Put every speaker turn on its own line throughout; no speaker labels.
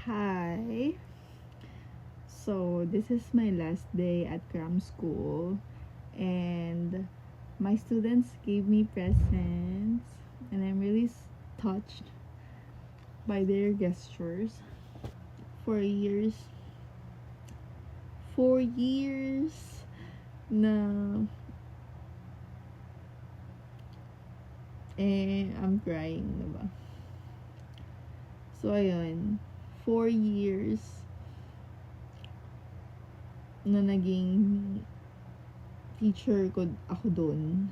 Hi. So, this is my last day at cram school, and my students gave me presents, and I'm really touched by their gestures. 4 years, 4 years na, I'm crying, diba? So, ayun, 4 years na naging teacher ko ako doon.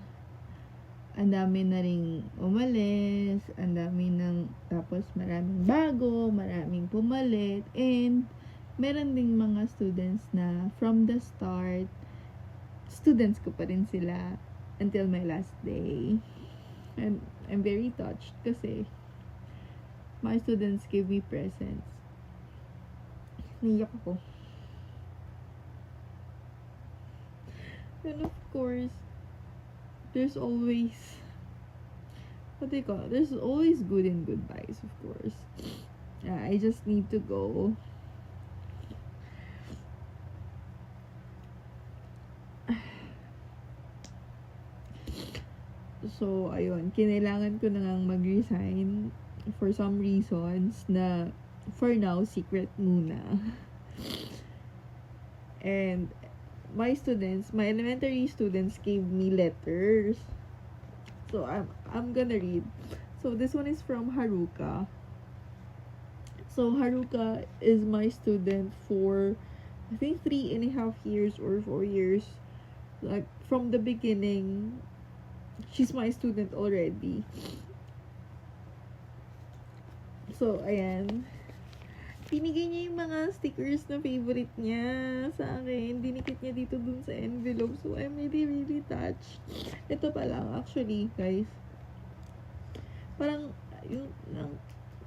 Ang dami na ring umalis, ang dami ng, tapos maraming bago, maraming pumalit, and meron ding mga students na from the start, students ko pa rin sila until my last day. And I'm very touched kasi my students gave me presents. Niyak ako. And of course, there's always there's always good and goodbyes, of course. I just need to go. So, ayun, kinailangan ko na ngang mag-resign for some reasons na for now, secret muna. And my elementary students gave me letters. So, I'm gonna read. So, this one is from Haruka. So, Haruka is my student for, I think, 3.5 years or 4 years. Like, from the beginning, she's my student already. So, ayan. Binigay niya yung mga stickers na favorite niya sa akin. Dinikit niya dito dun sa envelope. So, I'm really, really touched. Ito pa lang, actually, guys. Parang, yung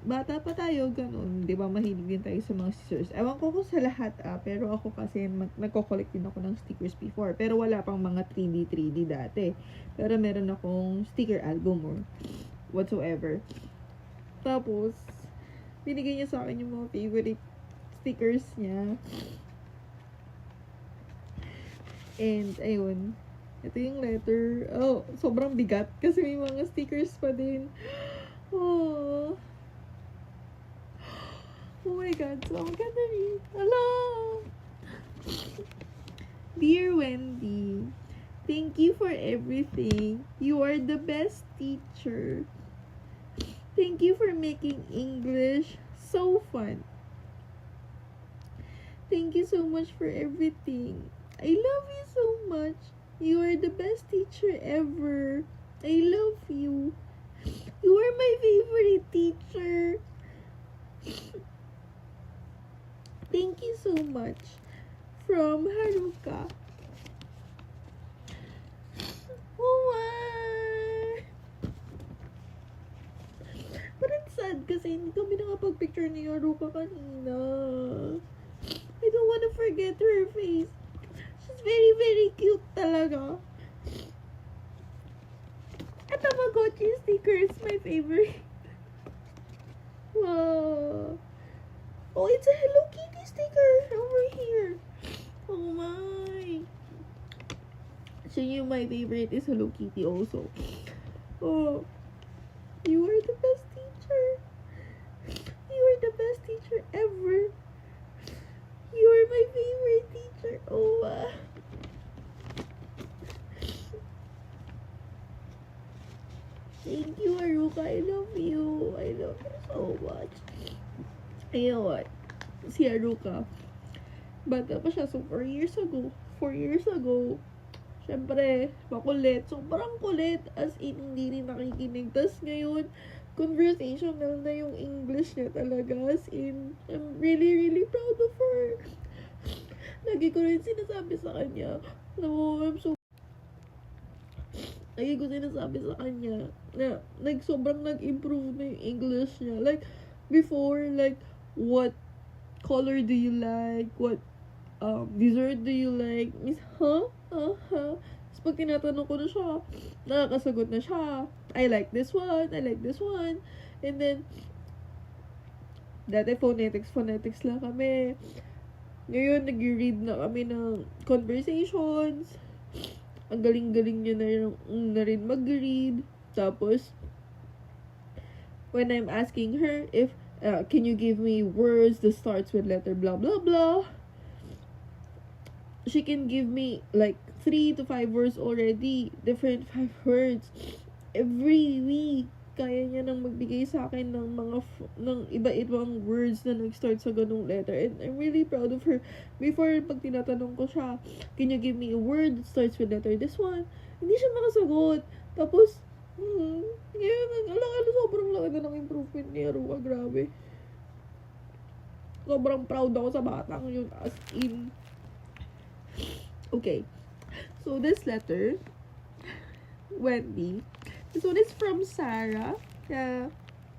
bata pa tayo, ganun. Di ba, mahilig din tayo sa mga scissors. Ewan ko kung sa lahat, pero ako kasi, nagko-collect din ako ng stickers before. Pero wala pang mga 3D dati. Pero meron akong sticker album or whatsoever. Tapos, binigay niya sa akin yung mga favorite stickers niya. And, ayun. Ito yung letter. Oh, sobrang bigat. Kasi may mga stickers pa din. Oh. Oh my God. So, I'm gonna read. Hello! Dear Wendy, thank you for everything. You are the best teacher. Thank you for making English so fun. Thank you so much for everything. I love you so much. You are the best teacher ever. I love you. You are my favorite teacher. Thank you so much. From Haruka. Oh my! Parang sad kasi hindi kami nakapag-picture ni Haruka kanina. I don't wanna forget her face. She's very, very cute talaga. At Tamagotchi sticker is my favorite. Wow. Oh, it's a Hello Kitty sticker over here. Oh my. So my favorite is Hello Kitty also. Oh, you are the best teacher. You are the best teacher ever. You are my favorite teacher. Oh, thank you, Haruka. I love you. I love you so much. Ayun, what? Si Haruka. Bata pa siya. So, 4 years ago. 4 years ago. Siyempre, makulit. Sobrang kulit. As in, hindi rin nakikinig. Tapos ngayon, conversational na yung English niya talaga. As in, I'm really, really proud of her. Lagi ko rin sinasabi sa kanya. Lagi ko sinasabi sa kanya na sobrang nag-improve na yung English niya. Like, before, like, what color do you like? What dessert do you like? Miss, huh? Tapos pag tinatanong ko na siya, nakakasagot na siya. I like this one. I like this one. And then, Dati phonetics lang kami. Ngayon, nag-read na kami ng conversations. Ang galing-galing niya na rin mag-read. Tapos, when I'm asking her if, can you give me words that starts with letter blah blah blah, she can give me like 3 to 5 words already. Different 5 words. Every week, kaya niya nang magbigay sa akin ng ng iba-ibang words na nag-start sa ganung letter. And I'm really proud of her. Before, pag tinatanong ko siya, can you give me a word that starts with letter this one? Hindi siya makasagot. Tapos, ngayon, sobrang laki na ng improvement ni Arua. Grabe. Sobrang proud ako sa batang yun. As in. Okay. So, this letter, Wendy, this one is from Sarah. Yeah.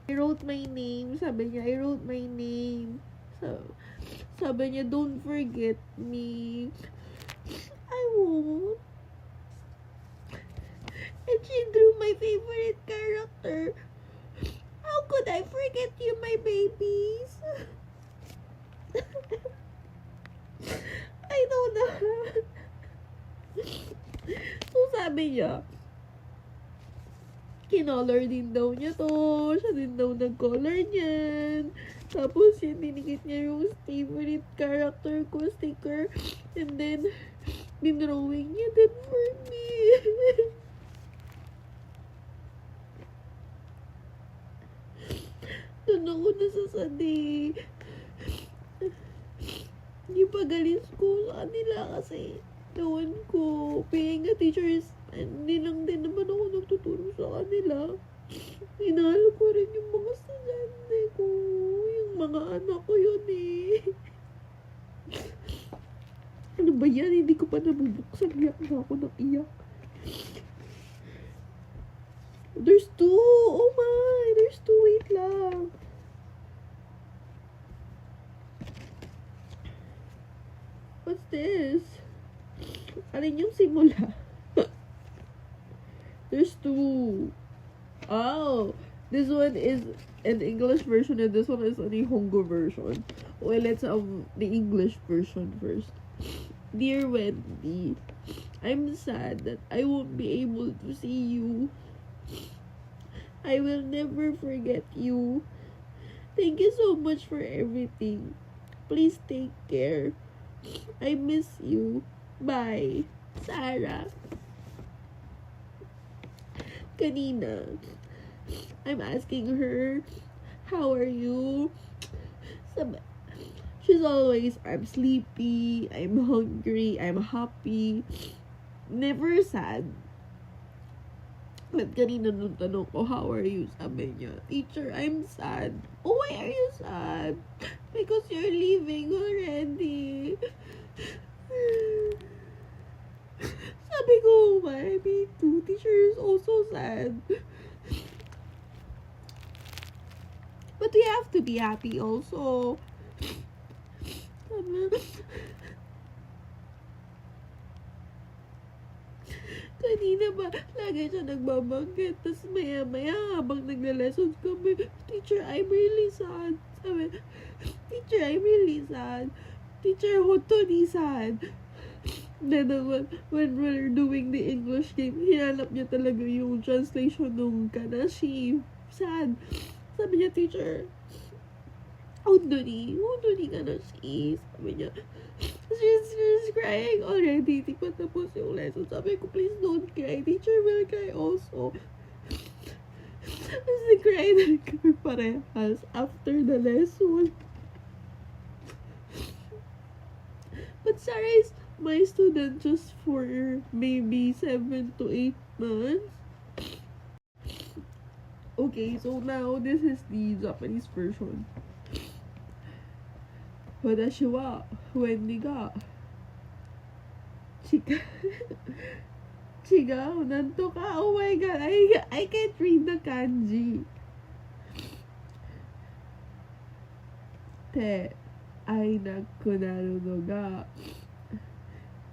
I wrote my name. Sabi niya, I wrote my name. So, sabi niya, don't forget me. I won't. And she drew my favorite character. How could I forget you, my babies? I don't know. So, sabi niya, kinolor din daw niya to. Siya din daw nag-color niyan. Tapos, yun, dinikit niya yung favorite character ko, sticker. And then, dinrawing niya din for me. Doon ako nasasadi. Hindi pa galing school sa kanila kasi ewan ko, being a teacher is, hindi lang din naman ako nagtuturo sa kanila. Inahal ko rin yung mga estudyante ko. Yung mga anak ko yun eh. Ano ba yan? Hindi ko pa nabubuksan. Iyak na ako ng iyak. There's 2! Oh my! There's 2! Wait lang. What's this? Alin yung simula? There's 2. Oh! This one is an English version and this one is an Nihongo version. Well, let's have the English version first. Dear Wendy, I'm sad that I won't be able to see you. I will never forget you. Thank you so much for everything. Please take care. I miss you. Bye. Sarah. Kanina, I'm asking her, how are you? She's always, I'm sleepy, I'm hungry, I'm happy. Never sad. But kanina nung tanong ko, how are you? Sabi niya, teacher, I'm sad. Oh, why are you sad? Because you're leaving already. Sabi ko, why? Me too. Teacher is also sad. But we have to be happy also. Kanina ba, lagi siya nagbabanggit. Tapos maya-maya, habang nagla-lessons kami, teacher, I'm really sad. Sabi, teacher, I'm really sad. Teacher, hotoni sad. Then when we're doing the English game, hinanap niya talaga yung translation nung kanashi. Sad. Sabi niya, teacher, hotoni kanashi. Sabi niya, she's crying already. Di pa tapos yung lesson. Sabi ko, please don't cry. Teacher will cry also. Tapos nag-cry na kami parehas after the lesson. But Sarah is my student just for maybe 7 to 8 months. Okay, so now this is the Japanese version. Watashi wa Wendy ga Chigao, nanto ka. Oh my god, I can't read the kanji. Te ai nakunaru no ga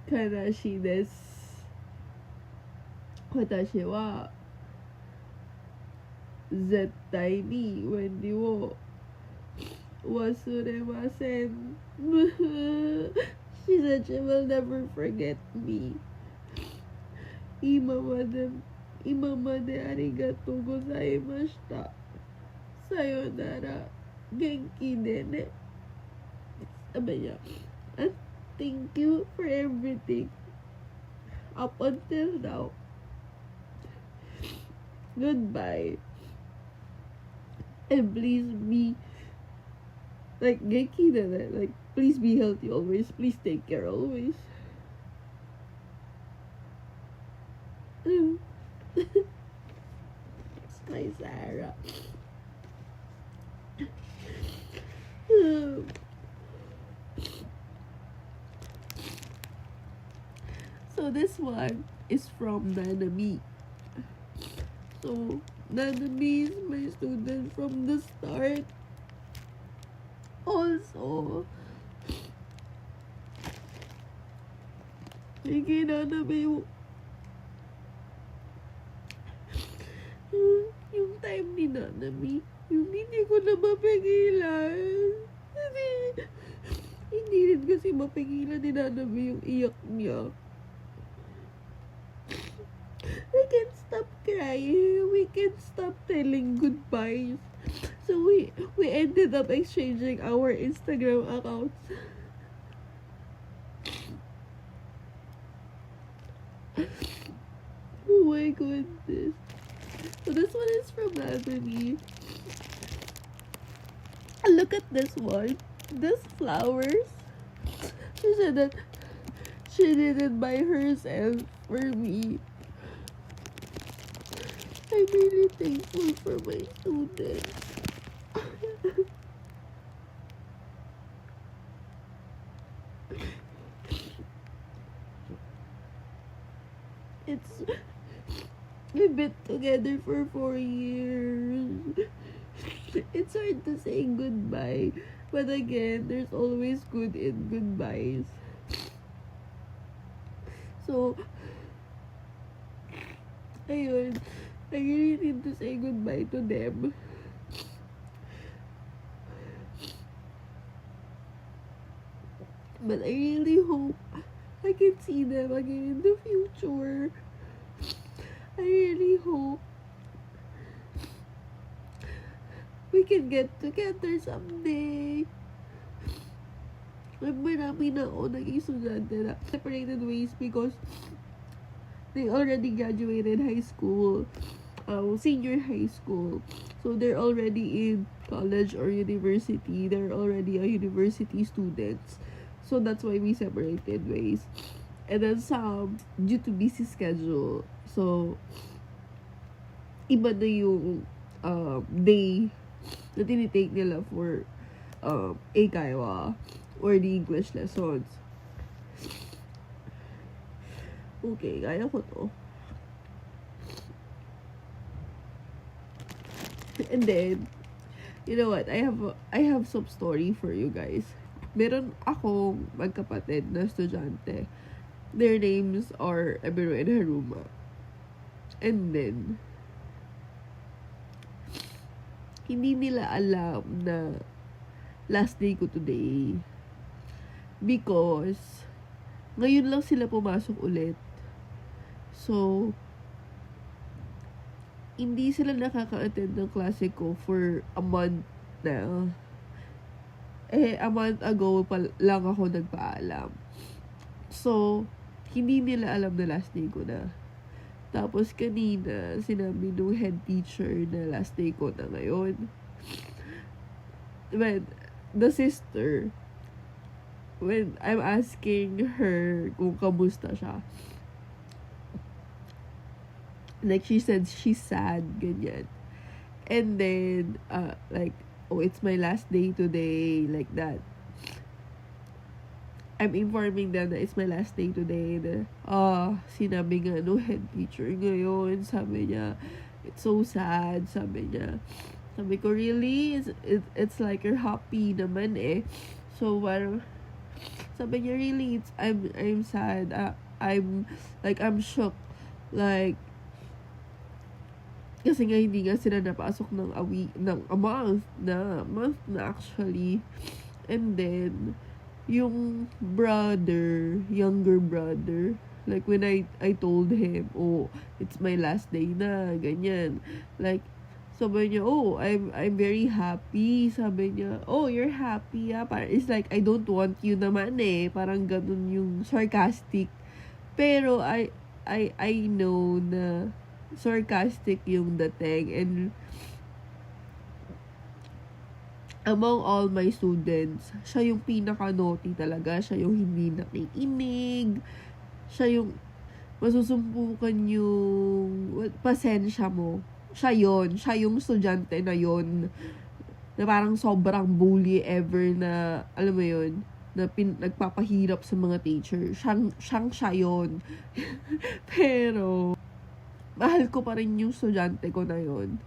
kanashi desu. Watashi wa zettai ni Wendy wo was suremasen. She said she will never forget me. Imama de arigato gozaimashita. Sayonara. Genki dene. Sabi niya. And thank you for everything. Up until now. Goodbye. And please be like Genki dene. Like please be healthy always. Please take care always. Sky Sarah. So this one is from Nanami. So Nanami is my student from the start. Also, kay Nanami yung time ni Nanami, yung hindi ko na mapigilan. Hindi rin kasi mapigilan ni Nanami yung iyak niya. We can't stop crying. We can't stop telling goodbyes. So we ended up exchanging our Instagram accounts. Oh my goodness. So this one is from Anthony. Look at this one. This flowers. She said that she did it by herself for me. I'm really thankful for my students. We've been together for 4 years. It's hard to say goodbye. But again, there's always good in goodbyes. So, ayun. I really need to say goodbye to them. But I really hope I can see them again in the future. I really hope we can get together someday. Marami na ako naging estudyante na separated ways because they already graduated high school, senior high school. So they're already in college or university. They're already a university students. So that's why we separated ways. And then some, due to busy schedule, so, iba na yung day na tinitake nila for eikaiwa or the English lessons. Okay, kaya ko to. And then, you know what? I have some story for you guys. Meron akong magkapatid na estudyante. Their names are Ebero and Haruma. And then, hindi nila alam na last day ko today. Because, ngayon lang sila pumasok ulit. So, hindi sila nakaka-attend ng klase ko for a month na. A month ago pa lang ako nagpaalam. So, hindi nila alam na last day ko na. Tapos kanina, sinabi nung head teacher na last day ko na ngayon. When the sister, when I'm asking her kung kamusta siya, like she said she's sad, ganyan. And then, like, oh, it's my last day today, like that. I'm informing them that it's my last day today. Na, sinabi nga no head teacher ngayon. Sabi niya, it's so sad. Sabi niya. Sabi ko, really? It's like you're happy naman eh. So, sabi niya, really? I'm sad. I'm shook. Like,
Kasi nga hindi nga sila napasok ng a month na actually. And then, yung younger brother, like when I told him, oh, it's my last day na, ganyan. Like, sabi niya, oh, I'm very happy. Sabi niya, oh, you're happy, ah. Parang, it's like, I don't want you naman eh. Parang ganun yung sarcastic. Pero, I know na sarcastic yung dating. And, among all my students, siya yung pinaka-naughty talaga. Siya yung hindi nakikinig. Siya yung masusumpukan yung pasensya mo. Siya yung estudyante na yon na parang sobrang bully ever na, alam mo yun, na nagpapahirap sa mga teacher. Siya yun. Pero, mahal ko pa rin yung estudyante ko na yon.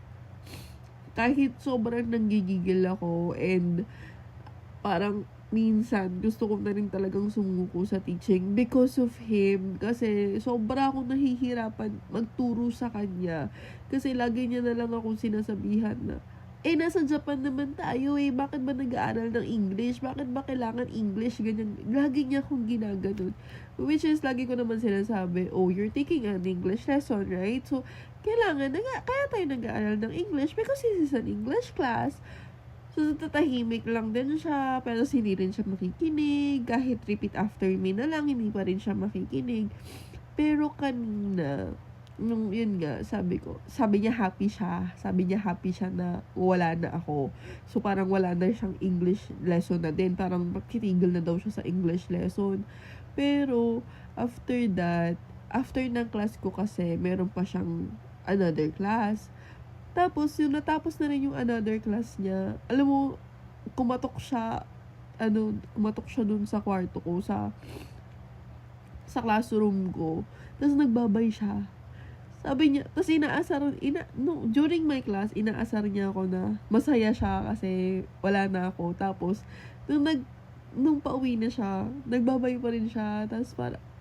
Kahit sobrang nanggigigil ako and parang minsan gusto ko na rin talagang sumuko sa teaching because of him. Kasi sobra akong nahihirapan magturo sa kanya. Kasi lagi niya na lang akong sinasabihan na, nasa Japan naman tayo bakit ba nag-aaral ng English? Bakit ba kailangan English? Ganyan. Lagi niya akong ginaganon. Which is, lagi ko naman sinasabi, oh, you're taking an English lesson, right? So, kailangan, kaya tayo nag-aaral ng English because this is an English class. So, tatahimik lang din siya, pero hindi rin siya makikinig. Kahit repeat after me na lang, hindi pa rin siya makikinig. Pero kanina, nung yun nga, sabi niya happy siya. Sabi niya happy siya na wala na ako. So, parang wala na siyang English lesson na din. Parang makitigil na daw siya sa English lesson. Pero, after that, after ng class ko kasi, meron pa siyang another class. Tapos, yung natapos na rin yung another class niya, alam mo, kumatok siya dun sa kwarto ko, sa classroom ko. Tapos, nagbabay siya. Sabi niya, tapos during my class, inaasar niya ako na masaya siya kasi wala na ako. Tapos, nung pauwi na siya, nagbabay pa rin siya. Tapos,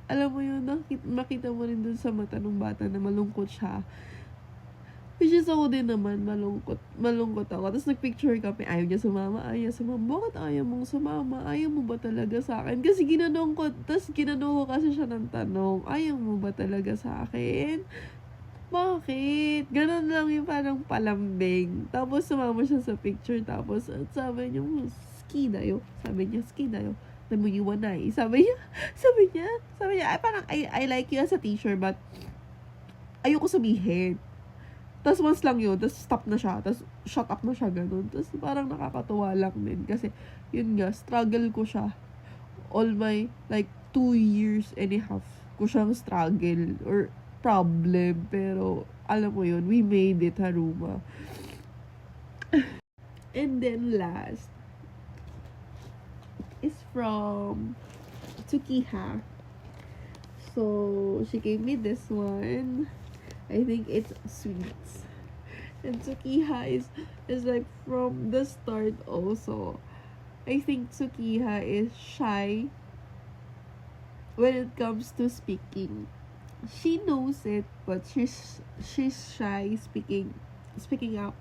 alam mo yun, makita mo rin dun sa mata ng bata na malungkot siya. Which is ako din naman, malungkot ako. Tapos nagpicture kami, ayaw niya sumama. Bakit ayaw mong sumama? Ayaw mo ba talaga sa akin? Kasi ginanong ko kasi siya ng tanong, ayaw mo ba talaga sa akin? Bakit? Ganon lang yung parang palambing. Tapos sumama siya sa picture. Tapos sabi niya, ski dayo. Namuyiwan na eh. Sabi niya, parang I like you as a teacher but ayoko sabihin. Tapos once lang yun, tapos stop na siya, tapos shut up na siya, ganun. Tapos parang nakakatuwa lang din. Kasi, yun nga, struggle ko siya. All my, 2 years and a half ko siyang struggle or problem. Pero, alam mo yun, we made it, Haruma. And then last, is from Tsukiha. So, she gave me this one. I think it's sweets. And Tsukiha is like from the start also. I think Tsukiha is shy when it comes to speaking. She knows it, but she's shy speaking up.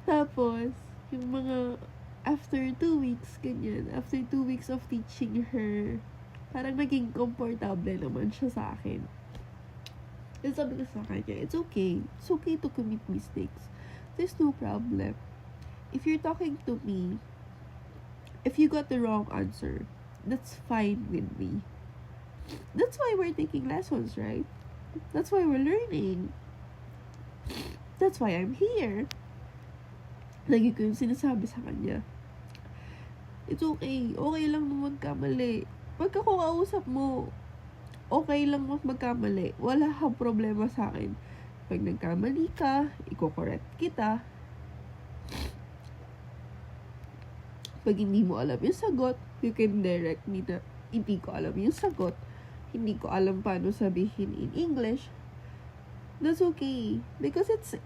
Tapos, yung mga after 2 weeks, ganyan, after 2 weeks of teaching her, parang naging komportable naman siya sa akin. And sabi ko sa kanya, it's okay. It's okay to commit mistakes. There's no problem. If you're talking to me, if you got the wrong answer, that's fine with me. That's why we're taking lessons, right? That's why we're learning. That's why I'm here. Lagi ko yung sinasabi sa kanya. It's okay. Okay lang naman magkamali. Pag ako kausap mo, okay lang magkamali. Wala kang problema sa akin. Pag nagkamali ka, i-correct kita. Pag hindi mo alam yung sagot, you can direct me na hindi ko alam yung sagot. Hindi ko alam paano sabihin in English. That's okay. Because it's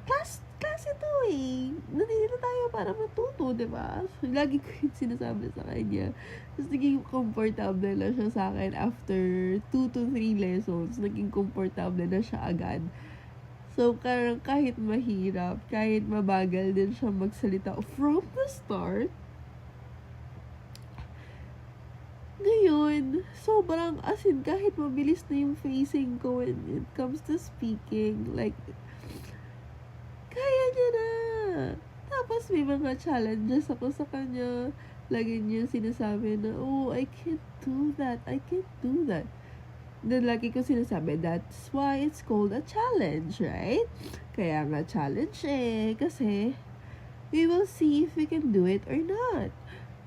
class ito eh. Nandito tayo para matuto, diba? So, lagi ko yung sinasabi sa kanya. Tapos naging comfortable na siya sa akin after 2 to 3 lessons. Naging comfortable na siya agad. So, kahit mahirap, kahit mabagal din siya magsalita from the start, ngayon, sobrang, as in, kahit mabilis na yung facing ko when it comes to speaking, like, kaya niya na. Tapos, may mga challenges ako sa kanya. Lagi niya sinasabi na, oh, I can't do that. I can't do that. Then, lagi ko sinasabi, that's why it's called a challenge, right? Kaya nga challenge kasi we will see if we can do it or not.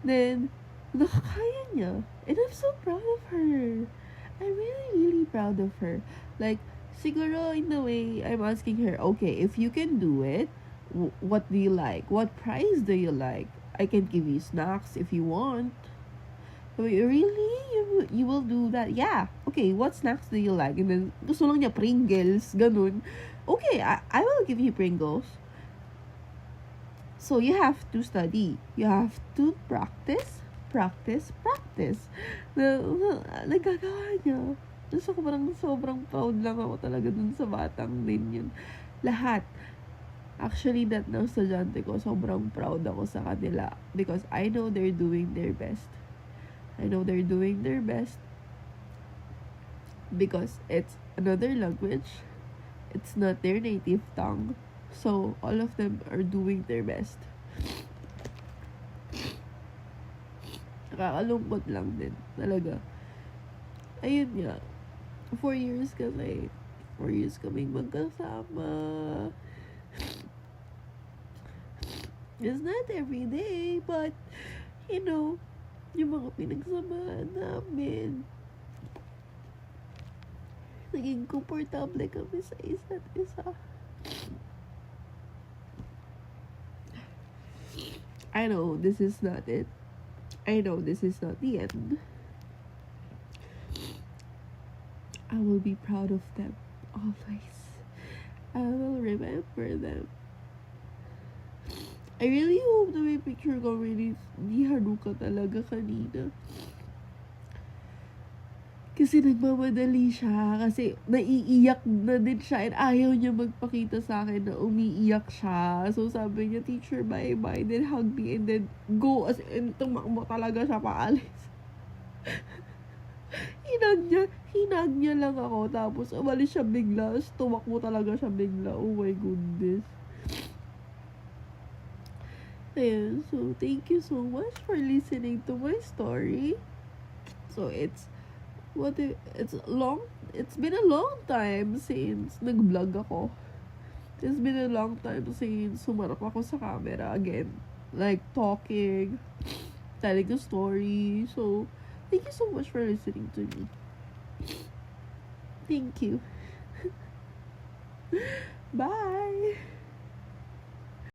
Then, nakakaya niya. And I'm so proud of her. I'm really, really proud of her. Like, siguro in a way, I'm asking her, okay, if you can do it, what do you like? What prize do you like? I can give you snacks if you want. Really? You will do that? Yeah. Okay, what snacks do you like? And then, gusto lang niya Pringles, ganun. Okay, I will give you Pringles. So, you have to study. You have to practice. Nagagawa niya. So, sobrang proud lang ako talaga dun sa batang din yun. Lahat. Actually, that ng estudyante ko, sobrang proud ako sa kanila. Because I know they're doing their best. I know they're doing their best because it's another language. It's not their native tongue. So, all of them are doing their best. Nakakalungkot lang din. Talaga. Ayun nga. 4 years kasi. 4 years kaming magkasama. It's not every day, but, you know, yung mga pinagsamahan namin, naging komportable kami sa isa't isa. I know this is not it. I know this is not the end. I will be proud of them always. I will remember them. I really hope na may picture ko really ni Haruka talaga kanina. Kasi nagmamadali siya. Kasi naiiyak na din siya. And ayaw niya magpakita sa akin na umiiyak siya. So sabi niya, teacher, bye-bye. Then hug me and then go. As in, tumakbo talaga siya paalis. Hinag niya lang ako. Tapos umalis siya bigla. Tumakbo talaga siya bigla. Oh my goodness. Ayan, so thank you so much for listening to my story. So it's been a long time since nag-vlog ako. It's been a long time since sumarap ako sa camera again. Like talking, telling a story. So thank you so much for listening to me. Thank you. Bye.